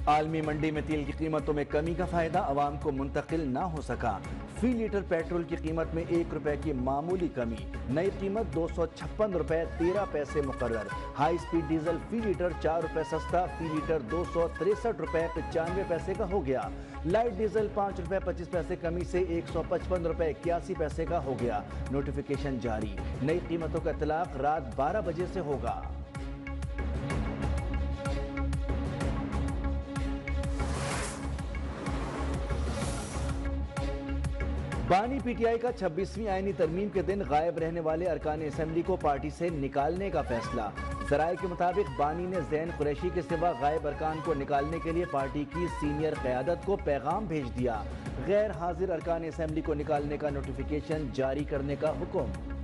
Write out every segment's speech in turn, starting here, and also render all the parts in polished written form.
عالمی منڈی میں تیل کی قیمتوں میں کمی کا فائدہ عوام کو منتقل نہ ہو سکا۔ فی لیٹر پیٹرول کی قیمت میں 1 روپے کی معمولی کمی، نئی قیمت 256 روپے 13 پیسے مقرر۔ ہائی سپیڈ ڈیزل فی لیٹر 4 روپے سستا، فی لیٹر 263 روپے 95 پیسے کا ہو گیا۔ لائٹ ڈیزل 5 روپے 25 پیسے کمی سے 155 روپے 81 پیسے کا ہو گیا۔ نوٹیفیکیشن جاری، نئی قیمتوں کا اطلاق رات 12 بجے سے ہوگا۔ بانی پی ٹی آئی کا 26ویں آئینی ترمیم کے دن غائب رہنے والے ارکان اسمبلی کو پارٹی سے نکالنے کا فیصلہ۔ ذرائع کے مطابق بانی نے زین قریشی کے سوا غائب ارکان کو نکالنے کے لیے پارٹی کی سینئر قیادت کو پیغام بھیج دیا۔ غیر حاضر ارکان اسمبلی کو نکالنے کا نوٹیفیکیشن جاری کرنے کا حکم۔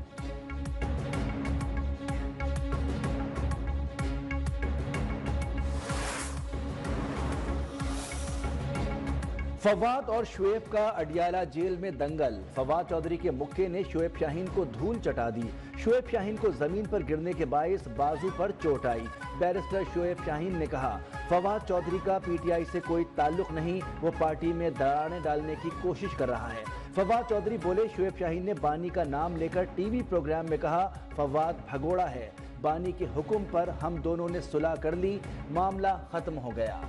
فواد اور شعیب کا اڈیالہ جیل میں دنگل، فواد چودھری کے مکے نے شعیب شاہین کو دھول چٹا دی۔ شعیب شاہین کو زمین پر گرنے کے باعث بازو پر چوٹ آئی۔ بیرسٹر شعیب شاہین نے کہا، فواد چودھری کا پی ٹی آئی سے کوئی تعلق نہیں، وہ پارٹی میں دراڑیں ڈالنے کی کوشش کر رہا ہے۔ فواد چودھری بولے، شعیب شاہین نے بانی کا نام لے کر ٹی وی پروگرام میں کہا فواد بھگوڑا ہے، بانی کے حکم پر ہم دونوں نے صلح کر لی، معاملہ ختم ہو گیا۔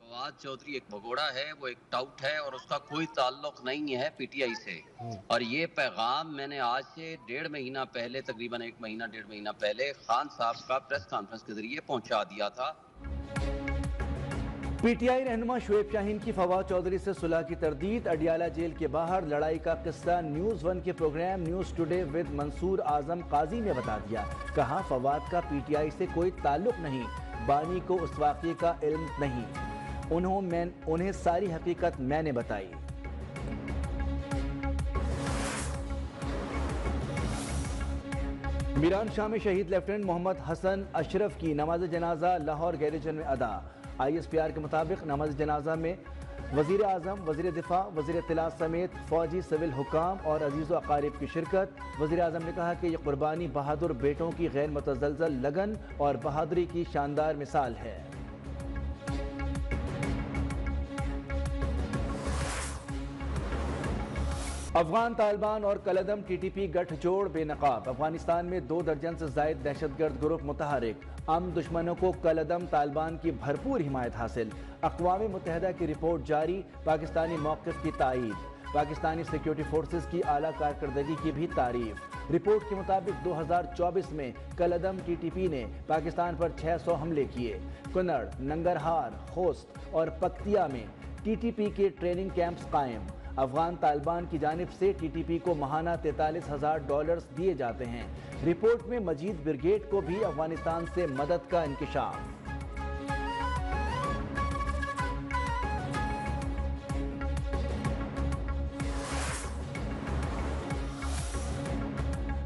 فواد چودھری ایک بھگوڑا ہے، وہ ایک ٹاؤٹ ہے اور اس کا کوئی تعلق نہیں ہے پی ٹی آئی سے۔ اور یہ پیغام میں نے آج سے 1.5 مہینہ پہلے، تقریباً 1 مہینہ 1.5 مہینہ پہلے خان صاحب کا پریس کانفرنس کے ذریعے پہنچا دیا تھا۔ پی ٹی آئی رہنما شعیب شاہین کی فواد چودھری سے صلح کی تردید، اڈیالہ جیل کے باہر لڑائی کا قصہ نیوز 1 کے پروگرام نیوز ٹوڈے ود منصور اعظم قاضی میں بتا دیا۔ کہا، فواد کا پی ٹی آئی سے کوئی تعلق نہیں، بانی کو اس واقعے کا علم نہیں، انہیں ساری حقیقت میں نے بتائی۔ میران شاہ میں شہید لیفٹیننٹ محمد حسن اشرف کی نماز جنازہ لاہور گیریجن میں ادا۔ آئی ایس پی آر کے مطابق نماز جنازہ میں وزیر اعظم، وزیر دفاع، وزیر اطلاع سمیت فوجی سول حکام اور عزیز و اقارب کی شرکت۔ وزیر اعظم نے کہا کہ یہ قربانی بہادر بیٹوں کی غیر متزلزل لگن اور بہادری کی شاندار مثال ہے۔ افغان طالبان اور کالعدم ٹی ٹی پی گٹھ جوڑ بے نقاب، افغانستان میں 2 درجن سے زائد دہشت گرد گروپ متحرک، دشمنوں کو کالعدم طالبان کی بھرپور حمایت حاصل۔ اقوام متحدہ کی رپورٹ جاری، پاکستانی موقف کی تائید، پاکستانی سیکیورٹی فورسز کی اعلیٰ کارکردگی کی بھی تعریف۔ رپورٹ کے مطابق 2024 میں کالعدم ٹی ٹی پی نے پاکستان پر 600 حملے کیے۔ کنڑ، ننگرہار، خوست اور پکتیا میں ٹی ٹی پی کے ٹریننگ کیمپس قائم۔ افغان طالبان کی جانب سے ٹی ٹی پی کو ماہانہ $43,000 دیے جاتے ہیں۔ رپورٹ میں مجید بریگیڈ کو بھی افغانستان سے مدد کا انکشاف۔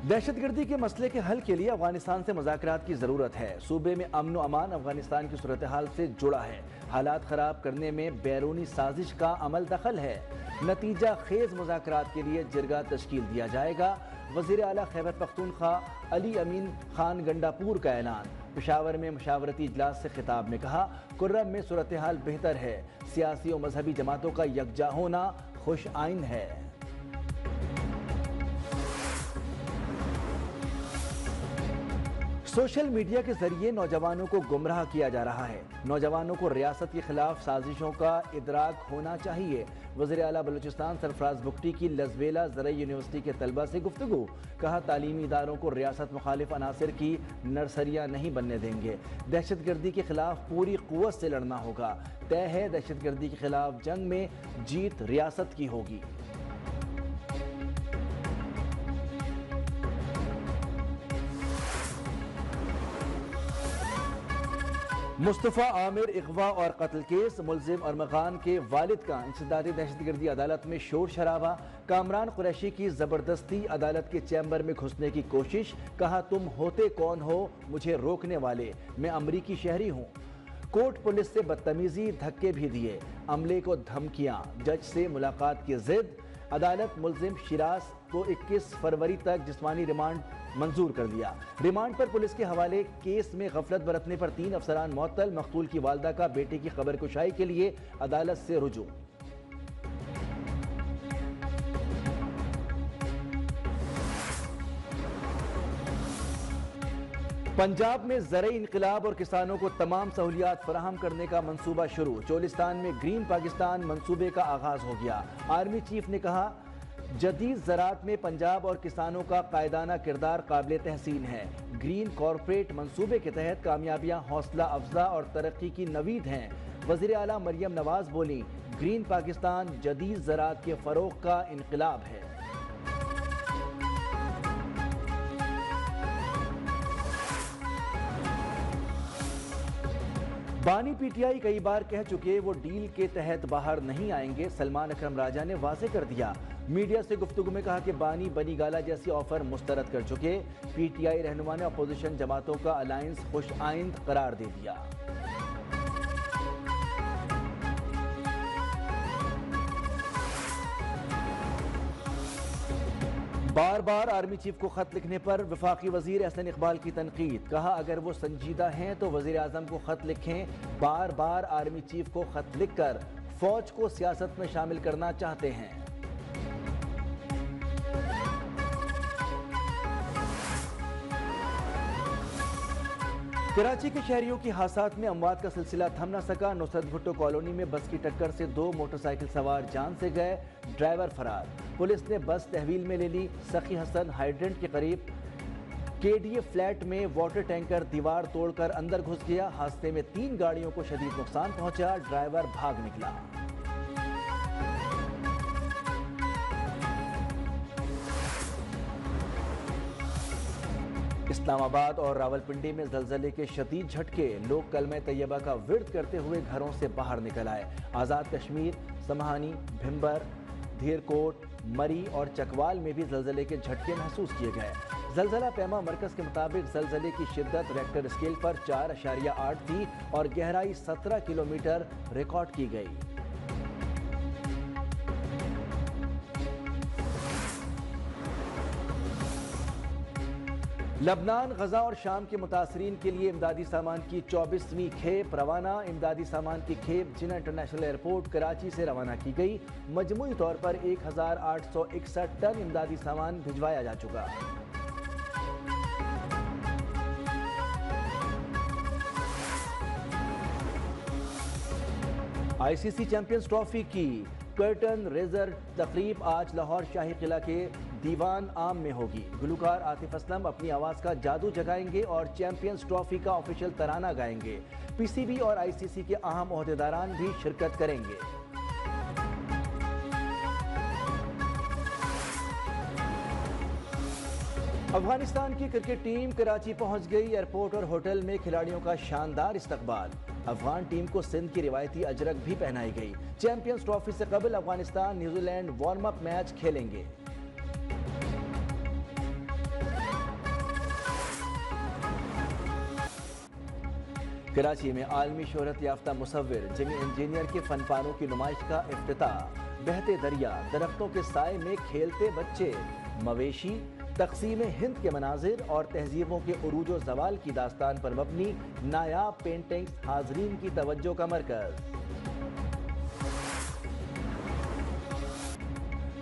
دہشت گردی کے مسئلے کے حل کے لیے افغانستان سے مذاکرات کی ضرورت ہے۔ صوبے میں امن و امان افغانستان کی صورتحال سے جڑا ہے، حالات خراب کرنے میں بیرونی سازش کا عمل دخل ہے۔ نتیجہ خیز مذاکرات کے لیے جرگہ تشکیل دیا جائے گا۔ وزیر اعلیٰ خیبر پختونخوا علی امین خان گنڈاپور کا اعلان۔ پشاور میں مشاورتی اجلاس سے خطاب میں کہا، کرم میں صورتحال بہتر ہے، سیاسی و مذہبی جماعتوں کا یکجا ہونا خوش آئند ہے۔ سوشل میڈیا کے ذریعے نوجوانوں کو گمراہ کیا جا رہا ہے، نوجوانوں کو ریاست کے خلاف سازشوں کا ادراک ہونا چاہیے۔ وزیر اعلیٰ بلوچستان سرفراز بگٹی کی لزویلا زرعی یونیورسٹی کے طلبہ سے گفتگو، کہا تعلیمی اداروں کو ریاست مخالف عناصر کی نرسریاں نہیں بننے دیں گے، دہشت گردی کے خلاف پوری قوت سے لڑنا ہوگا، طے ہے دہشت گردی کے خلاف جنگ میں جیت ریاست کی ہوگی۔ مصطفیٰ عامر اغوا اور قتل کیس، ملزم ارمغان کے والد کا انسدادی دہشت گردی عدالت میں شور شرابہ، کامران قریشی کی زبردستی عدالت کے چیمبر میں گھسنے کی کوشش، کہا تم ہوتے کون ہو مجھے روکنے والے، میں امریکی شہری ہوں۔ کوٹ پولیس سے بدتمیزی، دھکے بھی دیے، عملے کو دھمکیاں، جج سے ملاقات کی ضد، عدالت ملزم شیراز کو 21 فروری تک جسمانی ریمانڈ منظور کر دیا۔ ریمانڈ پر پولیس کے حوالے کیس میں غفلت برتنے پر 3 افسران معطل، مقتول کی والدہ کا بیٹے کی خبر کشائی کے لیے عدالت سے رجوع۔ پنجاب میں زرعی انقلاب اور کسانوں کو تمام سہولیات فراہم کرنے کا منصوبہ شروع۔ چولستان میں گرین پاکستان منصوبے کا آغاز ہو گیا۔ آرمی چیف نے کہا، جدید زراعت میں پنجاب اور کسانوں کا قائدانہ کردار قابل تحسین ہے۔ گرین کارپوریٹ منصوبے کے تحت کامیابیاں حوصلہ افزا اور ترقی کی نوید ہیں۔ وزیر اعلیٰ مریم نواز بولیں، گرین پاکستان جدید زراعت کے فروغ کا انقلاب ہے۔ بانی پی ٹی آئی کئی بار کہہ چکے وہ ڈیل کے تحت باہر نہیں آئیں گے۔ سلمان اکرم راجہ نے واضح کر دیا۔ میڈیا سے گفتگو میں کہا کہ بانی بنی گالا جیسی آفر مسترد کر چکے۔ پی ٹی آئی رہنما نے اپوزیشن جماعتوں کا الائنس خوش آئند قرار دے دیا۔ بار بار آرمی چیف کو خط لکھنے پر وفاقی وزیر احسن اقبال کی تنقید۔ کہا، اگر وہ سنجیدہ ہیں تو وزیر اعظم کو خط لکھیں۔ بار بار آرمی چیف کو خط لکھ کر فوج کو سیاست میں شامل کرنا چاہتے ہیں۔ کراچی کے شہریوں کی حادثات میں اموات کا سلسلہ تھم نہ سکا۔ نصرت بھٹو کالونی میں بس کی ٹکر سے 2 موٹر سائیکل سوار جان سے گئے، ڈرائیور فرار۔ پولیس نے بس تحویل میں لے لی۔ سخی حسن ہائیڈرنٹ کے قریب کے ڈی اے فلیٹ میں واٹر ٹینکر دیوار توڑ کر اندر گھس گیا۔ حادثے میں 3 گاڑیوں کو شدید نقصان پہنچا، ڈرائیور بھاگ نکلا۔ اسلام آباد اور راولپنڈی میں زلزلے کے شدید جھٹکے، لوگ کلمہ طیبہ کا ورد کرتے ہوئے گھروں سے باہر نکل آئے۔ آزاد کشمیر، سمہانی، بھمبر، دھیر کوٹ، مری اور چکوال میں بھی زلزلے کے جھٹکے محسوس کیے گئے۔ زلزلہ پیما مرکز کے مطابق زلزلے کی شدت ریکٹر اسکیل پر 4.8 تھی اور گہرائی 17 کلومیٹر ریکارڈ کی گئی۔ لبنان، غزہ اور شام کے متاثرین کے لیے امدادی سامان کی 24ویں کھیپ روانہ۔ امدادی سامان کی کھیپ جناح انٹرنیشنل ایئرپورٹ کراچی سے روانہ کی گئی۔ مجموعی طور پر 1861 ٹن امدادی سامان بھجوایا جا چکا۔ آئی سی سی چیمپئنز ٹرافی کی کرٹن ریزر تقریب آج لاہور شاہی قلعہ کے دیوان عام میں ہوگی۔ گلوکار عاطف اسلم اپنی آواز کا جادو جگائیں گے اور چیمپئنز ٹرافی کا آفیشیل ترانہ گائیں گے۔ پی سی بی اور آئی سی سی کے اہم عہدیداران بھی شرکت کریں گے۔ افغانستان کی کرکٹ ٹیم کراچی پہنچ گئی۔ ایئرپورٹ اور ہوٹل میں کھلاڑیوں کا شاندار استقبال۔ افغان ٹیم کو سندھ کی روایتی اجرک بھی پہنائی گئی۔ چیمپئنز ٹرافی سے قبل Afghanistan New Zealand warm up match کھیلیں گے۔ کراچی میں عالمی شہرت یافتہ مصور جیمی انجینئر کے فن پاروں کی نمائش کا افتتاح۔ بہتے دریا، درختوں کے سائے میں کھیلتے بچے، مویشی، تقسیم ہند کے مناظر اور تہذیبوں کے عروج و زوال کی داستان پر مبنی نایاب پینٹنگز حاضرین کی توجہ کا مرکز۔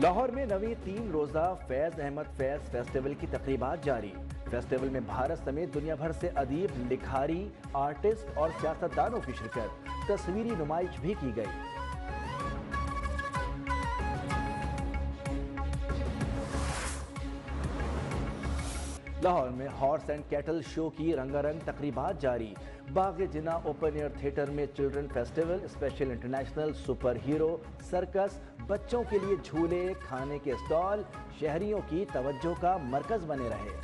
لاہور میں نویں 3 روزہ فیض احمد فیض فیسٹیول کی تقریبات جاری۔ فیسٹیول میں بھارت سمیت دنیا بھر سے ادیب، لکھاری، آرٹسٹ اور سیاستدانوں کی شرکت۔ تصویری نمائش بھی کی گئی۔ لاہور میں ہارس اینڈ کیٹل شو کی رنگا رنگ تقریبات جاری۔ باغ جناح اوپن ایئر تھیٹر میں children festival, special international super hero, circus, بچوں کے لیے جھولے، کھانے کے اسٹال شہریوں کی توجہ کا مرکز بنے رہے۔